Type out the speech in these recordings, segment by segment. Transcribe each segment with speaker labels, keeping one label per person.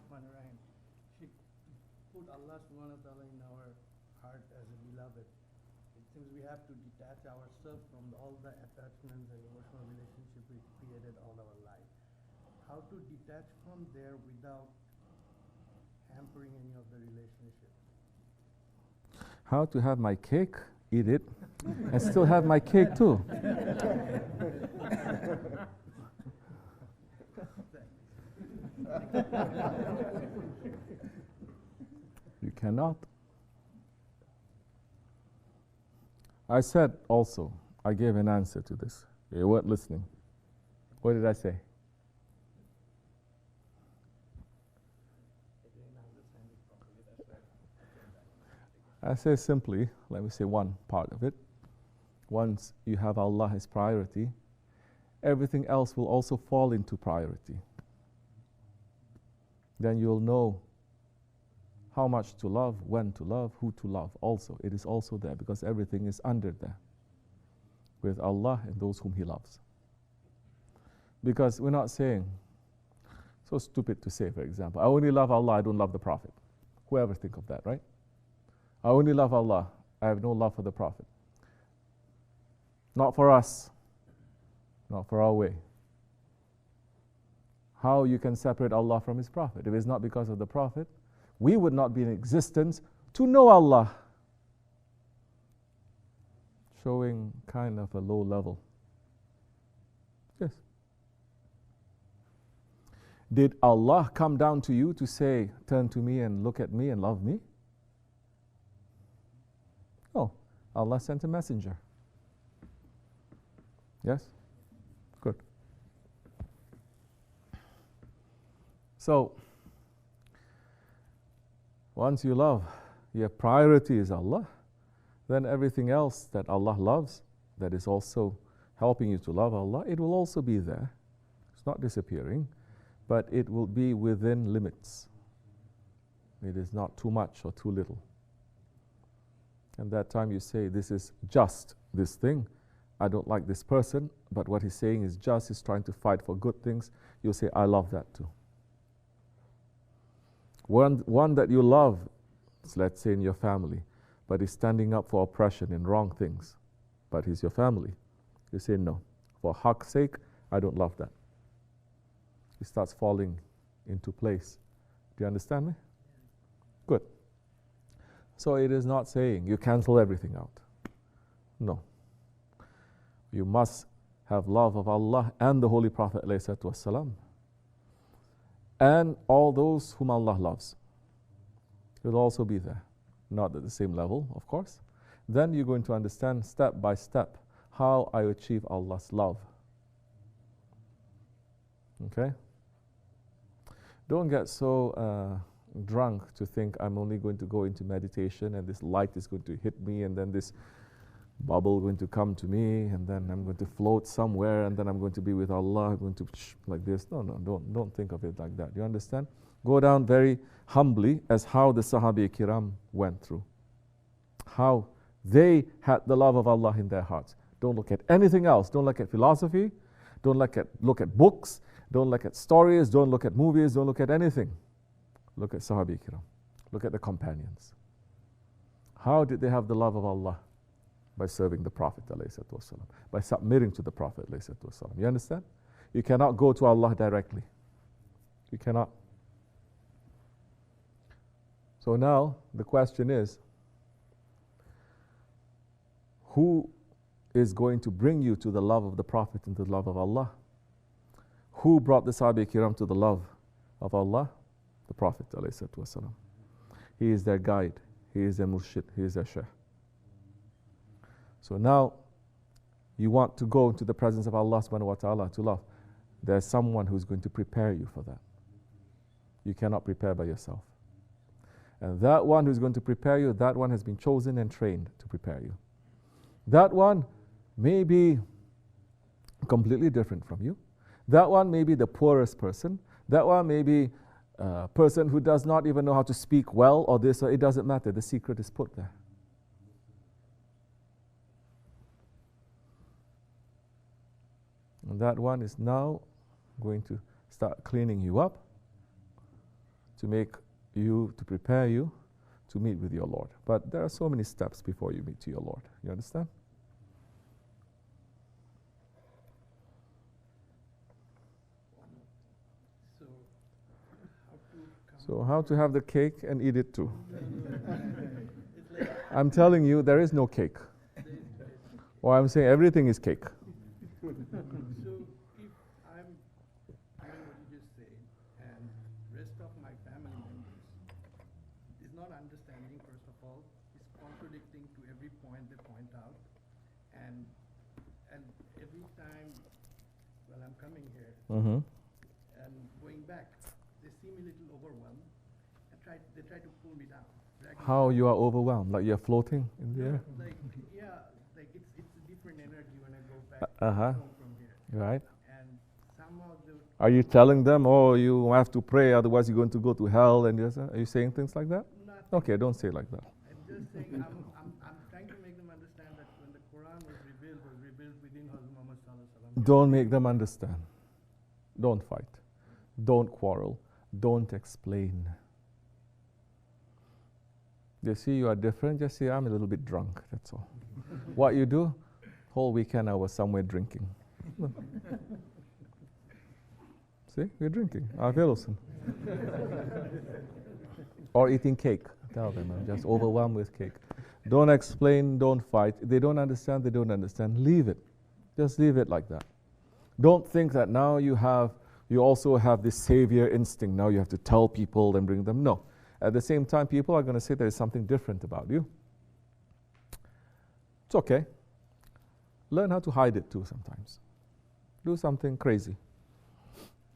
Speaker 1: Rahmanir-Rahim. She put Allah SWT in our heart as a beloved. It seems we have to detach ourselves from all the attachments and emotional relationships we created all our life. How to detach from there without hampering any of the relationships?
Speaker 2: How to have my cake, eat it, and still have my cake too. You cannot. I said also, I gave an answer to this. You weren't listening. What did I say? I say simply, let me say one part of it. Once you have Allah as priority, everything else will also fall into priority. Then you'll know how much to love, when to love, who to love also. It is also there because everything is under there with Allah and those whom He loves. Because we're not saying, so stupid to say, for example, I only love Allah, I don't love the Prophet. Whoever think of that, right? I only love Allah, I have no love for the Prophet. Not for us, not for our way. How you can separate Allah from His Prophet? If it's not because of the Prophet, we would not be in existence to know Allah. Showing kind of a low level. Yes. Did Allah come down to you to say, turn to me and look at me and love me? No. Allah sent a messenger. Yes? Good. So, once you love, your priority is Allah, then everything else that Allah loves, that is also helping you to love Allah, it will also be there. It's not disappearing, but it will be within limits. It is not too much or too little. And that time you say, this is just this thing. I don't like this person, but what he's saying is just, he's trying to fight for good things. You'll say, I love that too. One that you love, let's say in your family, but he's standing up for oppression and wrong things, but he's your family. You say, no, for Hakk's sake, I don't love that. It starts falling into place. Do you understand me? Good. So it is not saying you cancel everything out. No. You must have love of Allah and the Holy Prophet ﷺ, and all those whom Allah loves. It will also be there. Not at the same level, of course. Then you're going to understand step by step how I achieve Allah's love. Okay? Don't get so drunk to think I'm only going to go into meditation and this light is going to hit me and then this bubble going to come to me and then I'm going to float somewhere and then I'm going to be with Allah, I'm going to like this. No, don't think of it like that. You understand? Go down very humbly as how the Sahabi-Kiram went through. How they had the love of Allah in their hearts. Don't look at anything else. Don't look at philosophy. Don't look at books. Don't look at stories. Don't look at movies. Don't look at anything. Look at Sahabi-Kiram. Look at the companions. How did they have the love of Allah? By serving the Prophet ﷺ, by submitting to the Prophet ﷺ. You understand? You cannot go to Allah directly. You cannot. So now the question is, who is going to bring you to the love of the Prophet and to the love of Allah? Who brought the Sahaba-i-Kiram to the love of Allah? The Prophet ﷺ. He is their guide. He is their murshid. He is their shaykh. So now, you want to go into the presence of Allah SWT to love. There's someone who's going to prepare you for that. You cannot prepare by yourself. And that one who's going to prepare you, that one has been chosen and trained to prepare you. That one may be completely different from you. That one may be the poorest person. That one may be a person who does not even know how to speak well or this, or it doesn't matter. The secret is put there. And that one is now going to start cleaning you up to prepare you to meet with your Lord. But there are so many steps before you meet to your Lord. You understand? So how to have the cake and eat it too. I'm telling you, there is no cake. Or I'm saying everything is cake.
Speaker 1: So if I'm doing what you just said, and rest of my family members is not understanding, first of all, is contradicting to every point they point out, and every time when I'm coming here and going back, they seem a little overwhelmed, and they try to pull me down.
Speaker 2: How you are overwhelmed, like you're floating in the air?
Speaker 1: Like, yeah, like it's a different energy when I go back home from here.
Speaker 2: Right.
Speaker 1: And somehow
Speaker 2: are you telling them, oh, you have to pray, otherwise you're going to go to hell? And are you saying things like that?
Speaker 1: Nothing.
Speaker 2: Okay, don't say like that.
Speaker 1: I'm just saying, I'm trying to make them understand that when the Quran was revealed within Hazrat Muhammad sallallahu alaihi wasallam.
Speaker 2: Don't make them understand. Don't fight. Don't quarrel. Don't explain. They see you are different, just say, I'm a little bit drunk, that's all. What you do? Whole weekend I was somewhere drinking. See, we're drinking. Or eating cake. Tell them, I'm just overwhelmed with cake. Don't explain, don't fight. They don't understand, they don't understand. Leave it. Just leave it like that. Don't think that now you also have this savior instinct. Now you have to tell people and bring them. No. At the same time, people are going to say there is something different about you. It's okay. Learn how to hide it too sometimes. Do something crazy.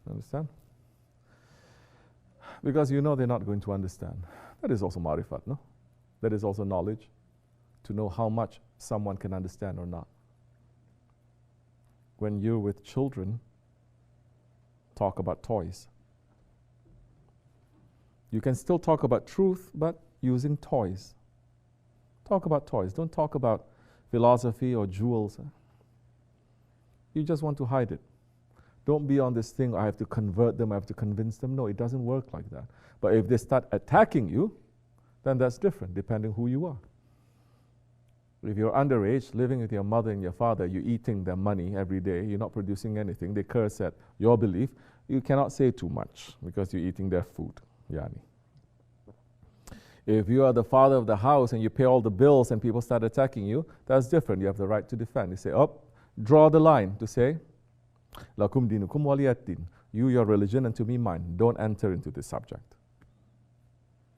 Speaker 2: Understand? Because you know they're not going to understand. That is also marifat, no? That is also knowledge, to know how much someone can understand or not. When you're with children, talk about toys. You can still talk about truth, but using toys. Talk about toys. Don't talk about philosophy or jewels. You just want to hide it. Don't be on this thing, I have to convert them, I have to convince them. No, it doesn't work like that. But if they start attacking you, then that's different, depending who you are. If you're underage, living with your mother and your father, you're eating their money every day, you're not producing anything, they curse at your belief, you cannot say too much because you're eating their food. Yani. If you are the father of the house and you pay all the bills and people start attacking you, that's different. You have the right to defend. You say, draw the line to say, Lakum dinukum waliyaddin. You, your religion, and to me, mine. Don't enter into this subject.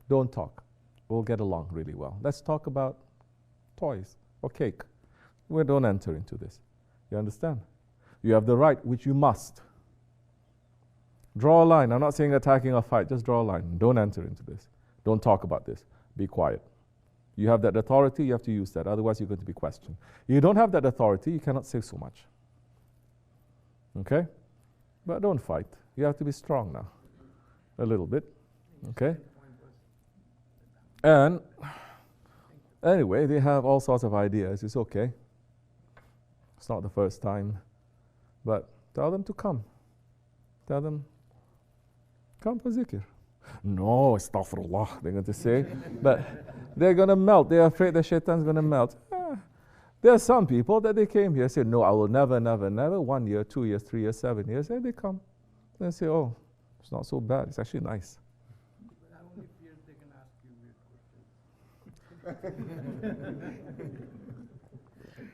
Speaker 2: Don't talk. We'll get along really well. Let's talk about toys or cake. We don't enter into this. You understand? You have the right, which you must. Draw a line. I'm not saying attacking or fight. Just draw a line. Don't enter into this. Don't talk about this. Be quiet. You have that authority, you have to use that. Otherwise, you're going to be questioned. You don't have that authority, you cannot say so much. Okay? But don't fight. You have to be strong now. A little bit. Okay? And anyway, they have all sorts of ideas. It's okay. It's not the first time. But tell them to come. Tell them, come for zikr. No, astaghfirullah, they're going to say. But they're going to melt. They're afraid the shaitan's going to melt. There are some people that they came here, said, no, I will never, never, never. 1 year, 2 years, 3 years, 7 years. And they come. They say, oh, it's not so bad. It's actually nice.
Speaker 1: But I only fear they can ask you weird questions.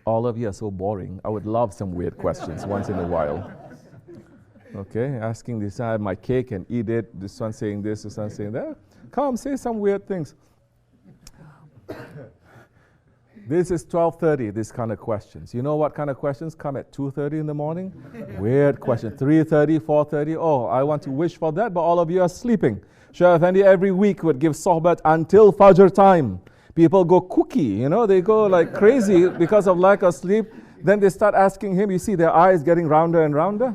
Speaker 2: All of you are so boring. I would love some weird questions once in a while. Okay, asking this, I have my cake and eat it. This one saying this one saying that. Come, say some weird things. This is 12:30, this kind of questions. You know what kind of questions come at 2:30 in the morning? Weird question. 3:30, 4:30. Oh, I want to wish for that, but all of you are sleeping. Shaykh Efendi every week would give sohbat until Fajr time. People go cookie, they go like crazy because of lack of sleep. Then they start asking him, you see their eyes getting rounder and rounder.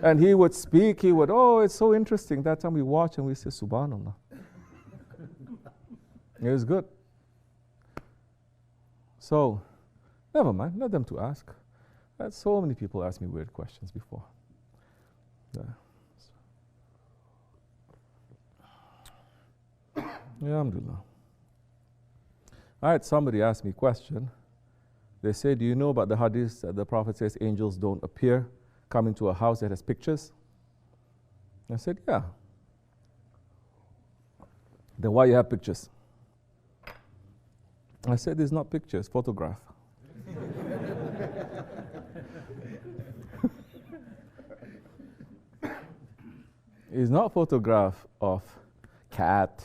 Speaker 2: And he would speak, it's so interesting. That time we watch and we say, Subhanallah. It was good. So, never mind, let them to ask. So many people asked me weird questions before. Yeah. Alhamdulillah. All right, somebody asked me a question. They say, do you know about the hadith that the Prophet says angels don't appear, come into a house that has pictures? I said, yeah. Then why you have pictures? I said, it's not pictures, photograph. It's not photograph of cat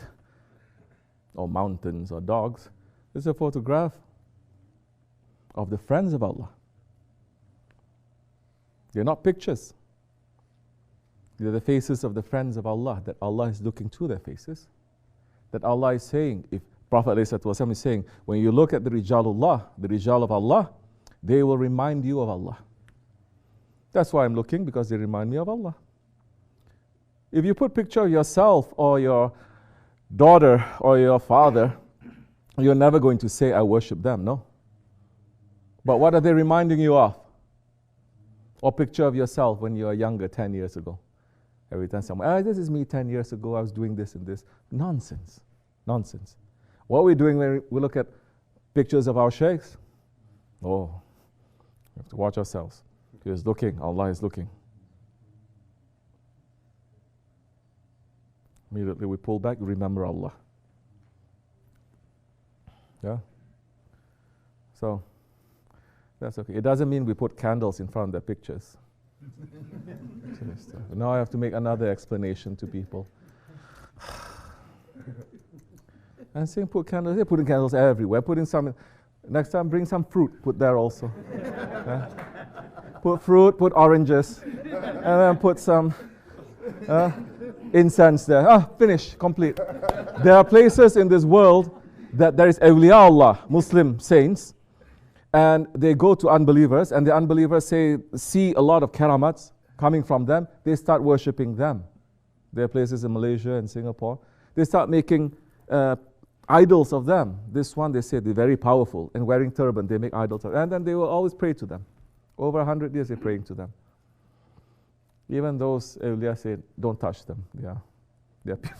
Speaker 2: or mountains or dogs. It's a photograph of the friends of Allah. They're not pictures. They're the faces of the friends of Allah, that Allah is looking to their faces. That Allah is saying, if Prophet ﷺ is saying, when you look at the Rijalullah, the Rijal of Allah, they will remind you of Allah. That's why I'm looking, because they remind me of Allah. If you put picture of yourself or your daughter or your father, you're never going to say, I worship them, no? But what are they reminding you of? Or picture of yourself when you were younger, 10 years ago. Every time someone, this is me 10 years ago, I was doing this and this. Nonsense. Nonsense. What we're doing when we look at pictures of our sheikhs, oh, we have to watch ourselves. He is looking, Allah is looking. Immediately we pull back, remember Allah. Yeah? So, that's okay. It doesn't mean we put candles in front of their pictures. Now I have to make another explanation to people. And saying put candles, they're putting candles everywhere. Putting some, next time bring some fruit, put there also. Yeah? Put fruit, put oranges, and then put some incense there. Finish, complete. There are places in this world that there is awliya Allah, Muslim saints, and they go to unbelievers, and the unbelievers see a lot of karamats coming from them. They start worshipping them. There are places in Malaysia and Singapore. They start making idols of them. This one, they say, they're very powerful, and wearing turban, they make idols of them. And then they will always pray to them. Over 100 years, they're praying to them. Even those awliya say, don't touch them. They are people.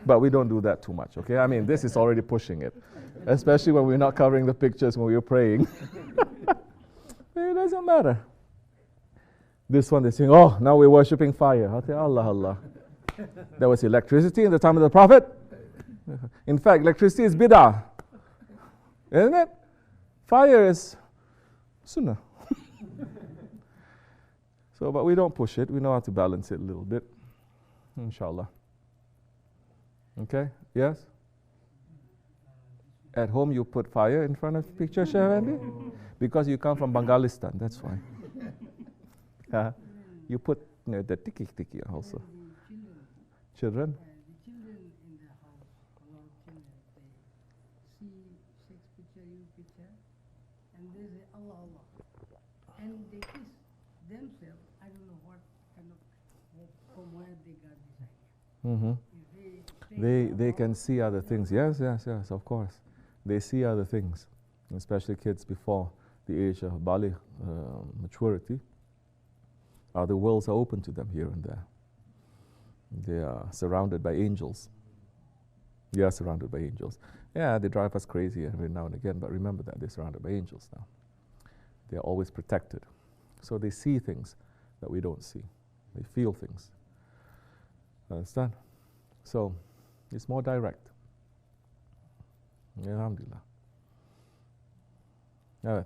Speaker 2: But we don't do that too much, okay? I mean, this is already pushing it. Especially when we're not covering the pictures when we're praying. It doesn't matter. This one, they're saying, oh, now we're worshipping fire. I'll say, Allah, Allah. There was electricity in the time of the Prophet. In fact, electricity is bid'ah. Isn't it? Fire is sunnah. So, but we don't push it. We know how to balance it a little bit. Inshallah. Okay? Yes? At home you put fire in front of the picture, Shaykh Efendi? Because you come from Bangalistan, that's why. You put the tiki also. Children?
Speaker 3: The children in the house, a lot of children, they see Sheikh's picture, your picture, and they say Allah, Allah. And they kiss themselves. I don't know what kind of, from where they got this idea.
Speaker 2: Mm-hmm. They can see other things. Yes, of course. They see other things, especially kids before the age of baligh, maturity. Other worlds are open to them here and there. They are surrounded by angels. They are surrounded by angels. Yeah, they drive us crazy every now and again, but remember that they're surrounded by angels now. They are always protected. So they see things that we don't see. They feel things. Understand? So it's more direct. Alhamdulillah. All right.